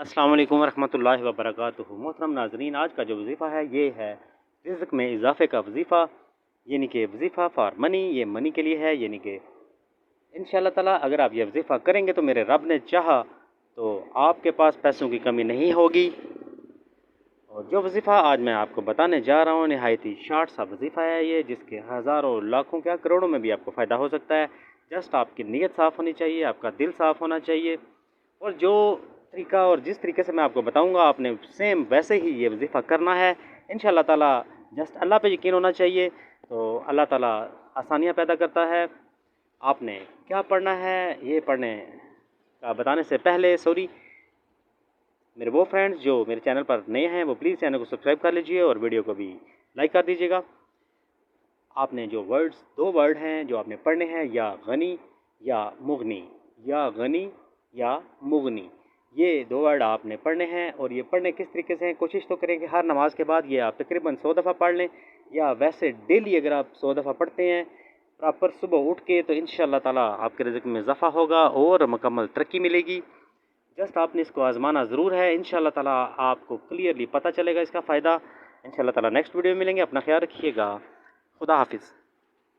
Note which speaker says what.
Speaker 1: अस्सलाम वालेकुम रहमतुल्लाहि व बरकातुहू। मोहतरम नाज़रीन, आज का जो वज़ीफ़ा है ये है रिज़्क़ में इज़ाफ़े का वज़ीफ़ा, यानी कि वज़ीफ़ा फ़ॉर मनी। ये मनी के लिए है, यानी कि इंशाअल्लाह ताला अगर आप ये वज़ीफ़ा करेंगे तो मेरे रब ने चाहा तो आपके पास पैसों की कमी नहीं होगी। और जो वज़ीफ़ा आज मैं आपको बताने जा रहा हूँ नहायत ही शॉर्ट सा वज़ीफ़ा है ये, जिसके हज़ारों लाखों क्या करोड़ों में भी आपको फ़ायदा हो सकता है। जस्ट आपकी नीयत साफ़ होनी चाहिए, आपका दिल साफ़ होना चाहिए, और जो तरीका और जिस तरीके से मैं आपको बताऊंगा आपने सेम वैसे ही ये वज़ीफ़ा करना है इंशाअल्लाह ताला। जस्ट अल्लाह पे यकीन होना चाहिए, तो अल्लाह ताला आसानियाँ पैदा करता है। आपने क्या पढ़ना है ये पढ़ने का बताने से पहले सॉरी, मेरे वो फ्रेंड्स जो मेरे चैनल पर नए हैं वो प्लीज़ चैनल को सब्सक्राइब कर लीजिए और वीडियो को भी लाइक कर दीजिएगा। आपने जो वर्ड्स, दो वर्ड हैं जो आपने पढ़ने हैं, या गनी या मुगनी, या गनी या मुगनी, ये दो वर्ड आपने पढ़ने हैं। और ये पढ़ने किस तरीके से हैं, कोशिश तो करें कि हर नमाज के बाद ये आप तकरीबन 100 दफ़ा पढ़ लें, या वैसे डेली अगर आप 100 दफ़ा पढ़ते हैं प्रॉपर सुबह उठ के, तो इंशाअल्लाह ताला आपके रिज़्क़ में इज़ाफ़ा होगा और मुकम्मल तरक्की मिलेगी। जस्ट आपने इसको आज़माना ज़रूर है, इंशाअल्लाह ताला आपको क्लियरली पता चलेगा इसका फ़ायदा। इंशाअल्लाह ताला नेक्स्ट वीडियो में मिलेंगे। अपना ख्याल रखिएगा। खुदा हाफिज़।